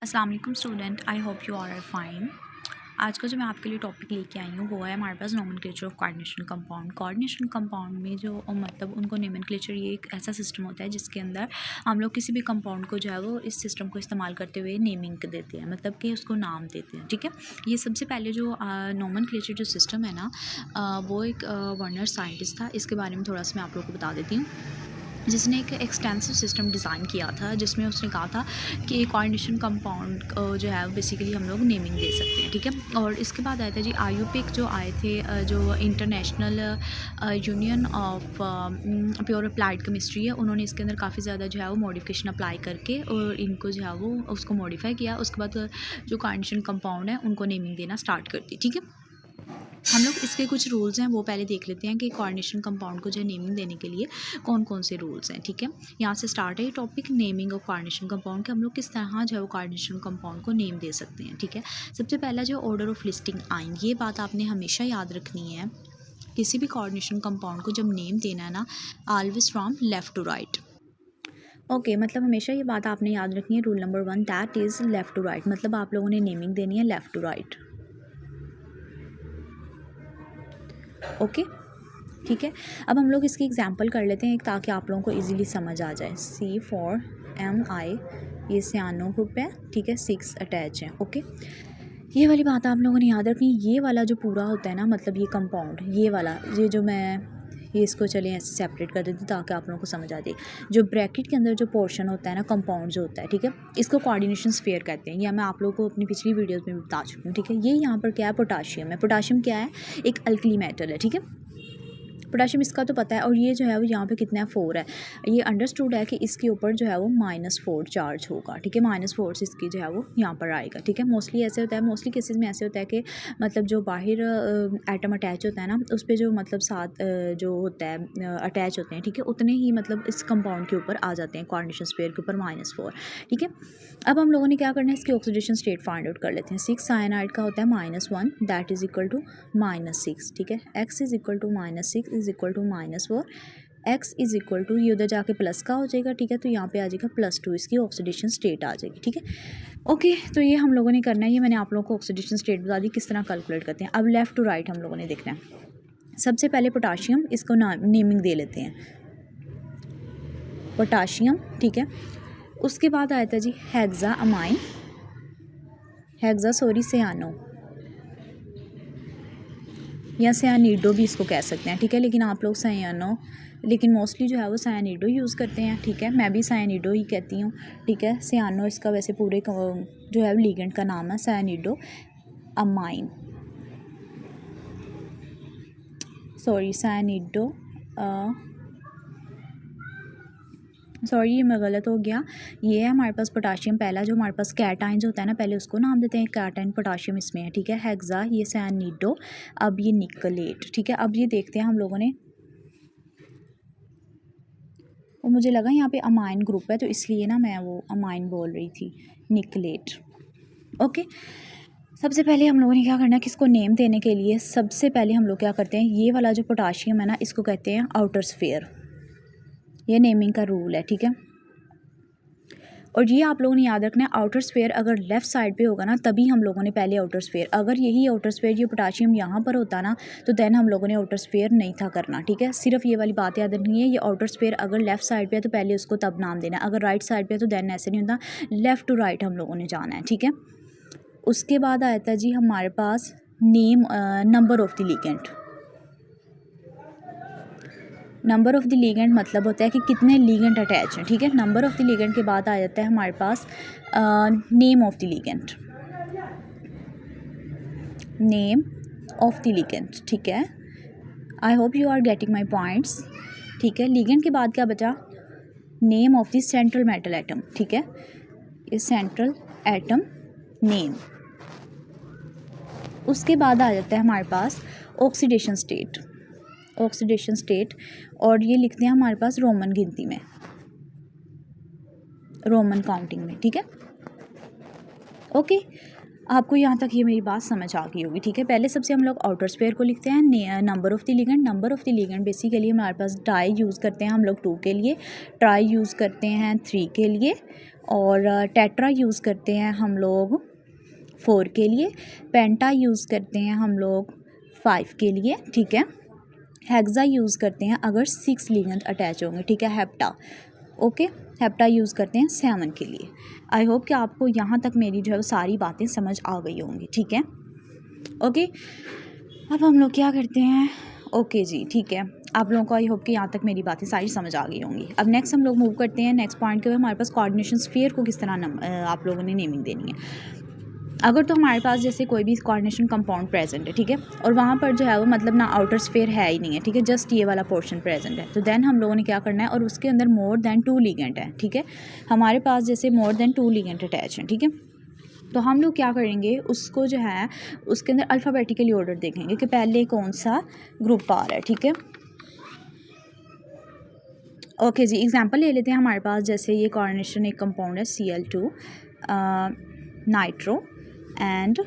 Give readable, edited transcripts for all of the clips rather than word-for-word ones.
अस्सलाम वालेकुम student, I hope you are fine. आज का जो मैं आपके लिए टॉपिक लेके आई हूँ वो है हमारे पास nomenclature of coordination compound. Coordination compound में जो मतलब उनको नोमेनक्लेचर ये एक ऐसा सिस्टम होता है जिसके अंदर हम लोग किसी भी कंपाउंड को जो है वो इस सिस्टम को इस्तेमाल करते हुए नेमिंग देते हैं, मतलब कि उसको नाम देते हैं। ठीक है, ये सबसे पहले जो नोमेनक्लेचर जो सिस्टम है ना वो एक वर्नर साइंटिस्ट था। इसके बारे में थोड़ा सा मैं आप लोगों को बता देती हूँ, जिसने एक एक्सटेंसिव सिस्टम डिज़ाइन किया था जिसमें उसने कहा था कि कोऑर्डिनेशन कंपाउंड जो है बेसिकली हम लोग नेमिंग दे सकते हैं। ठीक है, और इसके बाद आया था जी आईयूपीएक जो आए थे, जो international union of pure applied chemistry है, उन्होंने इसके अंदर काफ़ी ज़्यादा जो है वो मॉडिफिकेशन अप्लाई करके और इनको जो है वो उसको मॉडिफाई किया। उसके बाद जो कोऑर्डिनेशन कंपाउंड है उनको नेमिंग देना स्टार्ट कर दी। ठीक है, हम लोग इसके कुछ रूल्स हैं वो पहले देख लेते हैं कि कोऑर्डिनेशन कंपाउंड को जो है नेमिंग देने के लिए कौन कौन से रूल्स हैं। ठीक है, यहाँ से स्टार्ट है ये topic naming of coordination compound कि हम लोग किस तरह जो है वो कोऑर्डिनेशन कंपाउंड को नेम दे सकते हैं। ठीक है, सबसे पहला जो ऑर्डर ऑफ लिस्टिंग आएंगे, ये बात आपने हमेशा याद रखनी है। किसी भी कोऑर्डिनेशन कंपाउंड को जब नेम देना है ना, always from left to right. Okay, मतलब हमेशा ये बात आपने याद रखनी है। Rule number 1 that is left to right, मतलब आप लोगों ने नेमिंग देनी है लेफ़्ट टू राइट। ओके, ठीक है, अब हम लोग इसकी एग्जांपल कर लेते हैं ताकि आप लोगों को इजीली समझ आ जाए। C4Mi, ये सियानो ग्रुप है। ठीक है, 6 अटैच है। ओके, ये वाली बात आप लोगों ने याद रखनी। ये वाला जो पूरा होता है ना, मतलब ये कंपाउंड, ये वाला ये जो मैं ये इसको चले ऐसे सेपरेट कर देती हूँ ताकि आप लोगों को समझ आ जाए। जो ब्रैकेट के अंदर जो पोर्शन होता है ना, कंपाउंड जो होता है, ठीक है, इसको कोऑर्डिनेशन स्फीयर कहते हैं। या मैं आप लोगों को अपनी पिछली वीडियोस में बता चुकी हूँ। ठीक है, ये यहाँ पर क्या है, पोटाशियम है। पोटाशियम क्या है, एक अल्कली मेटल है। ठीक है, पोटाशियम इसका तो पता है। और ये जो है वो यहाँ पे कितना है, 4 है। ये अंडरस्टूड है कि इसके ऊपर जो है वो -4 चार्ज होगा। ठीक है, -4 से इसकी जो है वो यहाँ पर आएगा। ठीक है, मोस्टली ऐसे होता है, मोस्टली केसेस में ऐसे होता है कि मतलब जो बाहर एटम अटैच होता है ना, उस पर जो मतलब साथ जो होता है अटैच होते हैं, ठीक है, उतने ही मतलब इस कंपाउंड के ऊपर आ जाते हैं, कोऑर्डिनेशन स्फीयर के ऊपर -4। ठीक है, अब हम लोगों ने क्या करना है, इसकी ऑक्सीडेशन स्टेट फाइंड आउट कर लेते हैं। 6 साइनाइड का होता है -1, दैट इज़ इक्वल टू -6। ठीक है, x is equal to -6 is equal to -4, x is equal to, ये उधर जाके प्लस का हो जाएगा। ठीक है, तो यहाँ पे आ जाएगा +2, इसकी ऑक्सीडेशन स्टेट आ जाएगी। ठीक है, ओके, तो ये हम लोगों ने करना है। ये मैंने आप लोगों को ऑक्सीडेशन स्टेट बता दी किस तरह कैलकुलेट करते हैं। अब लेफ़्ट टू राइट हम लोगों ने देखना है। सबसे पहले पोटाशियम, इसको नेमिंग दे लेते हैं, पोटाशियम। ठीक है, उसके बाद आया था जी हेक्सा अमाइन, सियानो या सयानीडो भी इसको कह सकते हैं। ठीक है, लेकिन आप लोग सयानो, लेकिन मोस्टली जो है वो सयानीडो यूज़ करते हैं। ठीक है, मैं भी सयानीडो ही कहती हूँ। ठीक है, सयानो इसका वैसे पूरे जो है लिगेंड का नाम है, सयानीडो अमाइन, सयानीडो ये मैं गलत हो गया। ये है हमारे पास पोटाशियम। पहला जो हमारे पास कैटाइंस होता है ना, पहले उसको नाम देते हैं। कैटाइन पोटाशियम इसमें है। ठीक है, हेक्सा, ये सयानीडो, अब ये निकलेट। ठीक है, अब ये देखते हैं हम लोगों ने, वो मुझे लगा यहाँ पे अमाइन ग्रुप है तो इसलिए ना मैं वो अमाइन बोल रही थी, निकलेट। ओके, सबसे पहले हम लोगों ने क्या करना है, किसको नेम देने के लिए सबसे पहले हम लोग क्या करते हैं, ये वाला जो पोटाशियम है ना, इसको कहते हैं आउटर स्फीयर। ये नेमिंग का रूल है। ठीक है, और ये आप लोगों ने याद रखना है, आउटर स्फीयर अगर लेफ़्ट साइड पे होगा ना तभी हम लोगों ने पहले आउटर स्फीयर, अगर यही आउटर स्फीयर ये पोटाशियम यहाँ पर होता ना तो देन हम लोगों ने आउटर स्फीयर नहीं था करना। ठीक है, सिर्फ ये वाली बात याद रखनी है, ये आउटर स्फीयर अगर लेफ़्ट साइड पे है तो पहले उसको तब नाम देना, अगर राइट साइड पे है तो देन ऐसे नहीं होता, लेफ़्ट टू राइट हम लोगों ने जाना है। ठीक है, उसके बाद आया था जी हमारे पास name number of the ligand. Number of the ligand मतलब होता है कि कितने लिगेंड अटैच हैं। ठीक है, नंबर ऑफ़ द लिगेंड के बाद आ जाता है हमारे पास name of the ligand, name of the ligand. ठीक है, I hope you are getting my points. ठीक है, लिगेंड के बाद क्या बचा, name of the central metal atom. ठीक है, ये सेंट्रल एटम नेम। उसके बाद आ जाता है हमारे पास ऑक्सीडेशन स्टेट, ऑक्सीडेशन स्टेट, और ये लिखते हैं हमारे पास रोमन गिनती में, रोमन काउंटिंग में। ठीक है, ओके, आपको यहाँ तक ये मेरी बात समझ आ गई होगी। ठीक है, पहले सबसे हम लोग आउटर स्फीयर को लिखते हैं, number of the ligand. Number of the ligand basically हमारे पास डाई यूज़ करते हैं हम लोग 2 के लिए, ट्राई यूज़ करते हैं 3 के लिए, और टेट्रा यूज़ करते हैं हम लोग 4 के लिए, पेंटा यूज़ करते हैं हम लोग 5 के लिए, ठीक है। हेक्सा यूज़ करते हैं अगर 6 लिगेंड अटैच होंगे, ठीक है। हेप्टा, ओके, हेप्टा यूज़ करते हैं 7 के लिए। आई होप कि आपको यहाँ तक मेरी जो है सारी बातें समझ आ गई होंगी, ठीक है। ओके, अब हम लोग क्या करते हैं, ओके जी, ठीक है। आप लोगों को आई होप कि यहाँ तक मेरी बातें सारी समझ आ गई होंगी। अब नेक्स्ट हम लोग मूव करते हैं नेक्स्ट पॉइंट के ऊपर, हमारे पास कोऑर्डिनेशन स्फीयर को किस तरह आप लोगों ने नेमिंग देनी है। अगर तो हमारे पास जैसे कोई भी कोऑर्डिनेशन कंपाउंड प्रेजेंट है, ठीक है, और वहाँ पर जो है वो मतलब ना आउटर स्फीयर है ही नहीं है, ठीक है, जस्ट ये वाला पोर्शन प्रेजेंट है, तो देन हम लोगों ने क्या करना है, और उसके अंदर मोर देन 2 लिगेंड है, ठीक है, हमारे पास जैसे मोर देन 2 लिगेंड अटैच हैं, ठीक है, तो हम लोग क्या करेंगे, उसको जो है उसके अंदर अल्फ़ाबेटिकली ऑर्डर देखेंगे कि पहले कौन सा ग्रुप आ रहा है, ठीक है। ओके जी, एग्जांपल ले लेते हैं। हमारे पास जैसे ये कोऑर्डिनेशन एक कंपाउंड है Cl2 नाइट्रो एंड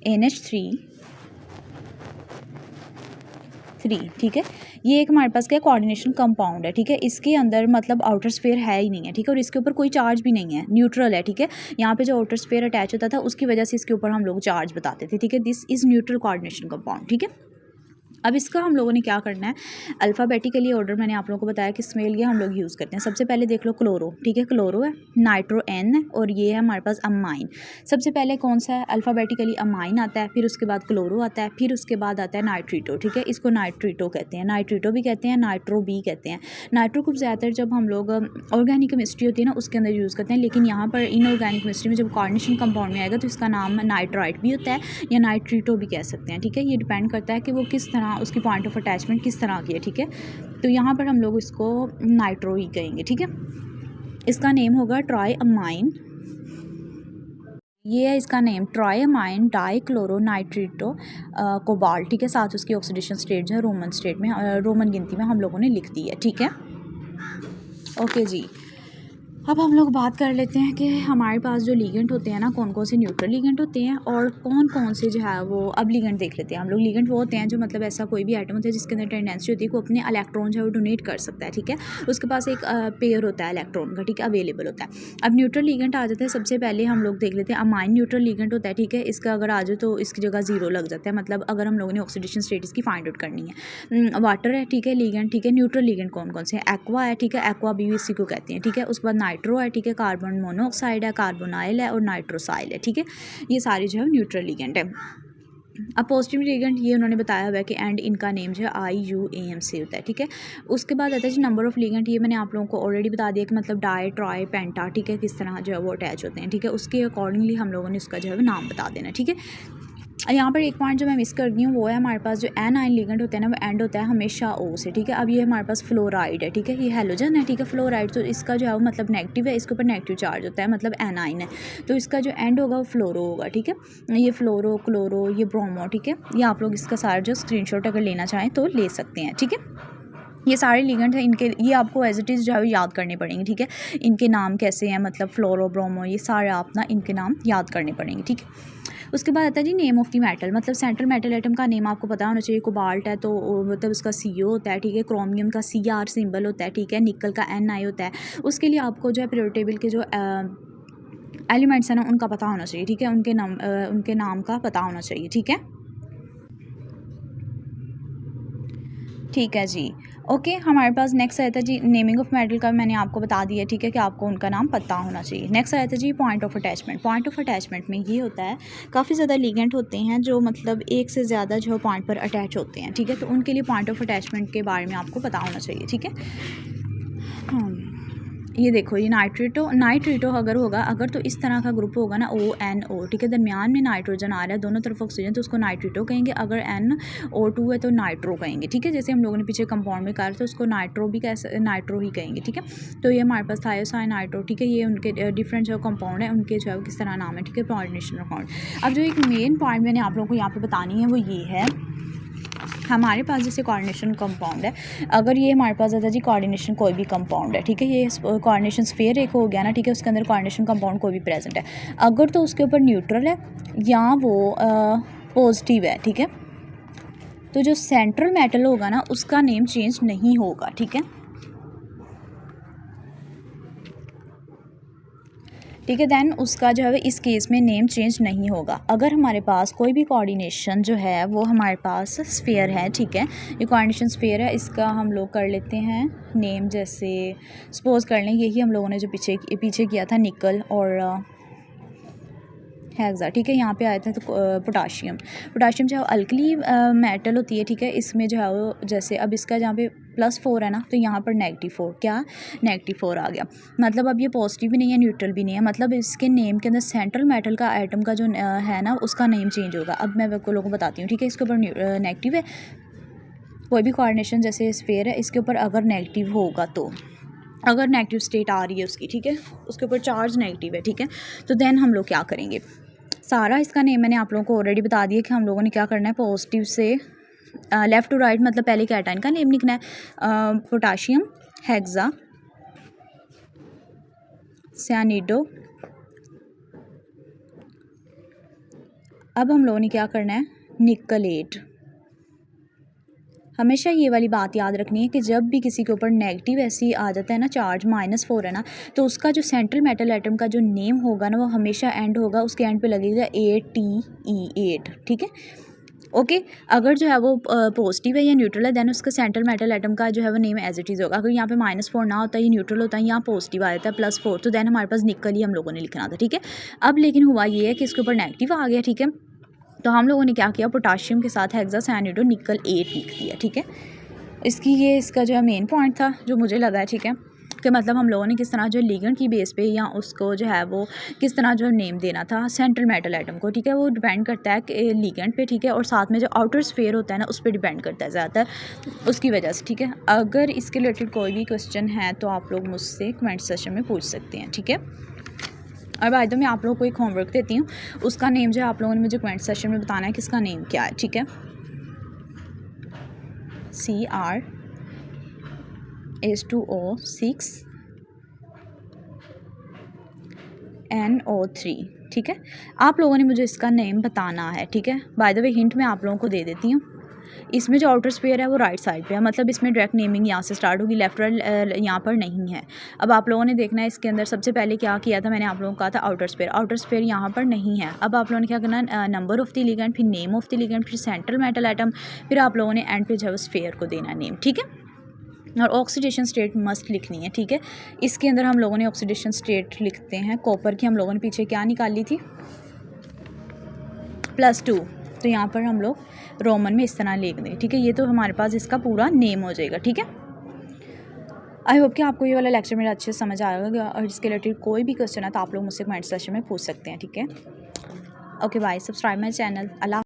NH3, ठीक है, ये एक हमारे पास क्या कोऑर्डिनेशन कंपाउंड है, ठीक है, इसके अंदर मतलब आउटर स्फीयर है ही नहीं है, ठीक है, और इसके ऊपर कोई चार्ज भी नहीं है, न्यूट्रल है, ठीक है। यहाँ पे जो आउटर स्फीयर अटैच होता था उसकी वजह से इसके ऊपर हम लोग चार्ज बताते थे, ठीक है, this is neutral coordination compound, ठीक है। अब इसका हम लोगों ने क्या करना है, अल्फ़ाबेटिकली ऑर्डर मैंने आप लोगों को बताया किस में लिए हम लोग यूज़ करते हैं। सबसे पहले देख लो क्लोरो, ठीक है, क्लोरो है, नाइट्रो N है, और ये है हमारे पास अमाइन। सबसे पहले कौन सा है, अल्फ़ाबेटिकली अमाइन आता है, फिर उसके बाद क्लोरो आता है, फिर उसके बाद आता है नाइट्रीटो, ठीक है, इसको नाइट्रीटो कहते हैं, नाइट्रीटो भी कहते हैं, नाइट्रो भी कहते हैं। नाइट्रो को ज़्यादातर जब हम लोग ऑर्गेनिक केमिस्ट्री होती है ना उसके अंदर यूज़ करते हैं, लेकिन यहाँ पर इनऑर्गेनिक केमिस्ट्री में जब कोऑर्डिनेशन कंपाउंड में आएगा तो इसका नाम नाइट्राइट भी होता है या नाइट्रीटो भी कह सकते हैं, ठीक है। ये डिपेंड करता है कि वो किस तरह उसकी पॉइंट ऑफ अटैचमेंट किस तरह की है, ठीक है। तो यहाँ पर हम लोग इसको नाइट्रो ही कहेंगे, ठीक है। इसका नेम होगा ट्राई अमाइन, ये है इसका name, try amine dichloro नाइट्रीटो cobalt, ठीक है। साथ उसकी ऑक्सीडेशन स्टेट जो है रोमन स्टेट में रोमन गिनती में हम लोगों ने लिख दी है, ठीक है। ओके जी, अब हम लोग बात कर लेते हैं कि हमारे पास जो लिगेंड होते हैं ना, कौन कौन से न्यूट्रल लिगेंड होते हैं और कौन कौन से जो है वो, अब लिगेंड देख लेते हैं हम लोग। लिगेंड वो होते हैं जो मतलब ऐसा कोई भी आइटम होता है जिसके अंदर टेंडेंसी होती है कि वो अपने इलेक्ट्रॉन जो है वो डोनेट कर सकता है, ठीक है, उसके पास एक पेयर होता है इलेक्ट्रॉन का, ठीक है, अवेलेबल होता है। अब न्यूट्रल लिगेंड आ जाता है, सबसे पहले हम लोग देख लेते हैं अमाइन न्यूट्रल लिगेंड होता है, ठीक है, इसका अगर आ जाए तो इसकी जगह 0 लग जाता है, मतलब अगर हम लोगों ने ऑक्सीडेशन स्टेटस की फाइंड आउट करनी है। वाटर है, ठीक है, लिगेंड, ठीक है। न्यूट्रल लिगेंड कौन कौन से हैं, एक्वा है, ठीक है, एक्वा भी इसी को कहते हैं, ठीक है। उसके बाद नाइट्रो है, ठीक है, कार्बन मोनोऑक्साइड है, कार्बोनाइल है और नाइट्रोसाइल है, ठीक है, ये सारी जो है न्यूट्रल लिगेंड है। अब पॉजिटिव लिगेंड ये उन्होंने बताया हुआ है कि एंड इनका नेम जो है IUAM से होता है, ठीक है। उसके बाद आता है जी नंबर ऑफ लिगेंड, ये मैंने आप लोगों को ऑलरेडी बता दिया कि मतलब डाई ट्राई पेंटा, ठीक है, किस तरह जो है वो अटैच होते हैं, ठीक है, उसके अकॉर्डिंगली हम लोगों ने उसका जो है वो नाम बता देना, ठीक है। यहाँ पर एक पॉइंट जो मैं मिस कर गई हूँ वो है हमारे पास जो एनाइन लिगेंड होता है ना, वो एंड होता है हमेशा O से, ठीक है। अब ये हमारे पास फ्लोराइड है, ठीक है, ये हेलोजन है, ठीक है, फ्लोराइड, तो इसका जो है वो मतलब नेगेटिव है, इसके ऊपर नेगेटिव चार्ज होता है, मतलब एनाइन है, तो इसका जो एंड होगा वो फ्लोरो होगा, ठीक है। ये फ्लोरो, क्लोरो, ये ब्रोमो, ठीक है, ये आप लोग इसका सारा जो स्क्रीनशॉट अगर लेना चाहें तो ले सकते हैं, ठीक है। ये सारे लिगेंड हैं, इनके ये आपको एज इट इज़ जो है याद करने पड़ेंगे, ठीक है। इनके नाम कैसे हैं, मतलब फ्लोरो, ब्रोमो, ये सारे आप ना इनके नाम याद करने पड़ेंगे, ठीक है। उसके बाद आता है जी नेम ऑफ द मेटल, मतलब सेंट्रल मेटल एटम का नेम आपको पता होना चाहिए। कोबाल्ट है तो मतलब उसका CO होता है, ठीक है। क्रोमियम का CR सिंबल होता है, ठीक है। निकल का NI होता है। उसके लिए आपको जो है पीरियोडिक टेबल के जो एलिमेंट्स हैं ना उनका पता होना चाहिए, ठीक है, उनके नाम का पता होना चाहिए, ठीक है, ठीक है जी। ओके, हमारे पास नेक्स्ट आया था जी नेमिंग ऑफ मेटल का मैंने आपको बता दिया, ठीक है, कि आपको उनका नाम पता होना चाहिए। नेक्स्ट आया था जी point of attachment. Point of attachment में ये होता है काफ़ी ज़्यादा लिगेंड होते हैं जो मतलब एक से ज़्यादा जो पॉइंट पर अटैच होते हैं, ठीक है, तो उनके लिए पॉइंट ऑफ अटैचमेंट के बारे में आपको पता होना चाहिए, ठीक है। ये देखो, ये नाइट्रीटो अगर होगा, अगर तो इस तरह का ग्रुप होगा ना ONO, ठीक है, दरमियान में नाइट्रोजन आ रहा है, दोनों तरफ ऑक्सीजन, तो उसको नाइट्रीटो कहेंगे। अगर NO2 है तो नाइट्रो कहेंगे, ठीक है, जैसे हम लोगों ने पीछे कंपाउंड में कहा था उसको नाइट्रो ही कहेंगे, ठीक है। तो ये हमारे पास थायोसाइनाइट्रो, ठीक है, ये उनके डिफरेंट जो कंपाउंड है उनके जो है किस तरह नाम है, ठीक है, कोऑर्डिनेशन अकाउंट। अब जो एक मेन पॉइंट मैंने आप लोगों को यहाँ पर बतानी है वो ये है, हमारे पास जैसे कोऑर्डिनेशन कंपाउंड है, अगर ये हमारे पास आता है जी कोऑर्डिनेशन कोई भी कंपाउंड है, ठीक है, ये कोऑर्डिनेशन स्फीयर एक हो गया ना, ठीक है, उसके अंदर कोऑर्डिनेशन कंपाउंड कोई भी प्रेजेंट है, अगर तो उसके ऊपर न्यूट्रल है या वो पॉजिटिव है, ठीक है, तो जो सेंट्रल मेटल होगा ना उसका नेम चेंज नहीं होगा, ठीक है। ठीक है। दैन उसका जो है इस केस में नेम चेंज नहीं होगा। अगर हमारे पास कोई भी कोऑर्डिनेशन जो है वो हमारे पास स्फीयर है, ठीक है, ये कोऑर्डिनेशन स्फीयर है, इसका हम लोग कर लेते हैं नेम। जैसे सपोज कर लें यही हम लोगों ने जो पीछे किया था निकल और हेक्सा, ठीक है, यहाँ पे आए थे तो पोटाशियम जो है अल्कली मेटल होती है, ठीक है, इसमें जो है वो जैसे अब इसका जहाँ पे +4 है ना, तो यहाँ पर -4, क्या -4 आ गया। मतलब अब ये पॉजिटिव भी नहीं है, न्यूट्रल भी नहीं है, मतलब इसके नेम के अंदर सेंट्रल मेटल का एटम का जो है ना उसका नेम चेंज होगा। अब मैं आपको लोगों को बताती हूँ, ठीक है, इसके ऊपर नेगेटिव है, कोई भी कोऑर्डिनेशन जैसे स्फीयर है इसके ऊपर अगर नेगेटिव होगा तो, अगर नेगेटिव स्टेट आ रही है उसकी, ठीक है, उसके ऊपर चार्ज नेगेटिव है, ठीक है, तो देन हम लोग क्या करेंगे, सारा इसका नेम मैंने आप लोगों को ऑलरेडी बता दिया कि हम लोगों ने क्या करना है, पॉजिटिव से लेफ़्ट टू राइट, मतलब पहले कैटायन का नेम लिखना है, पोटाशियम, हेक्सा, साइनिडो। अब हम लोगों ने क्या करना है, निकलेट। हमेशा ये वाली बात याद रखनी है कि जब भी किसी के ऊपर नेगेटिव ऐसी आ जाता है ना, चार्ज -4 है ना, तो उसका जो सेंट्रल मेटल एटम का जो नेम होगा ना वो हमेशा एंड होगा, उसके एंड पे लगेगा ATE8, ठीक है, ओके। अगर जो है वो पॉजिटिव है या न्यूट्रल है देन उसका सेंट्रल मेटल एटम का जो है वो नेम एज इट इज़ होगा। अगर यहाँ पे -4 ना होता है, ये न्यूट्रल होता है, यहाँ पॉजिटिव आ जाता है +4, तो देन हमारे पास निकल ही हम लोगों ने लिखना था, ठीक है। अब लेकिन हुआ ये है कि इसके ऊपर नेगेटिव आ गया, ठीक है, तो हम लोगों ने क्या किया, पोटाशियम के साथ हेक्सासाइनिडो निकल 8 लिख दिया, ठीक है। इसका जो है मेन पॉइंट था जो मुझे लगा है, ठीक है, कि मतलब हम लोगों ने किस तरह जो लिगेंड की बेस पे या उसको जो है वो किस तरह जो नेम देना था सेंट्रल मेटल एटम को, ठीक है, वो डिपेंड करता है कि लिगेंड पे, ठीक है, और साथ में जो आउटर स्फीयर होता है ना उस पर डिपेंड करता है ज़्यादातर, उसकी वजह से, ठीक है। अगर इसके रिलेटेड कोई भी क्वेश्चन है तो आप लोग मुझसे कमेंट सेशन में पूछ सकते हैं, ठीक है। अब आज तो मैं आप लोगों को एक होमवर्क देती हूँ, उसका नेम जो है आप लोगों ने मुझे कमेंट सेशन में बताना है कि इसका नेम क्या है, ठीक है। CrH2O6NO3, ठीक है, आप लोगों ने मुझे इसका नेम बताना है, ठीक है। बाय द वे हिंट मैं आप लोगों को दे देती हूँ, इसमें जो आउटर स्फीयर है वो राइट साइड पे है, मतलब इसमें डायरेक्ट नेमिंग यहाँ से स्टार्ट होगी, लेफ्ट राइट यहाँ पर नहीं है। अब आप लोगों ने देखना है इसके अंदर सबसे पहले क्या किया था, मैंने आप लोगों को कहा था आउटर स्फीयर यहाँ पर नहीं है। अब आप लोगों ने क्या करना है, नंबर ऑफ द लिगेंड, फिर नेम ऑफ द लिगेंड, फिर सेंट्रल मेटल एटम, फिर आप लोगों ने एंड पे जो है स्फीयर को देना नेम, ठीक है, और ऑक्सीडेशन स्टेट मस्ट लिखनी है, ठीक है। इसके अंदर हम लोगों ने ऑक्सीडेशन स्टेट लिखते हैं, कॉपर की हम लोगों ने पीछे क्या निकाली थी, +2, तो यहाँ पर हम लोग रोमन में इस तरह लिख दें, ठीक है, ये तो हमारे पास इसका पूरा नेम हो जाएगा, ठीक है। आई होप कि आपको ये वाला लेक्चर मेरा अच्छे से समझ आएगा, और इसके रिलेटेड कोई भी क्वेश्चन है तो आप लोग मुझसे कमेंट सेक्शन में पूछ सकते हैं, ठीक है। Okay bye, subscribe my channel. Allah.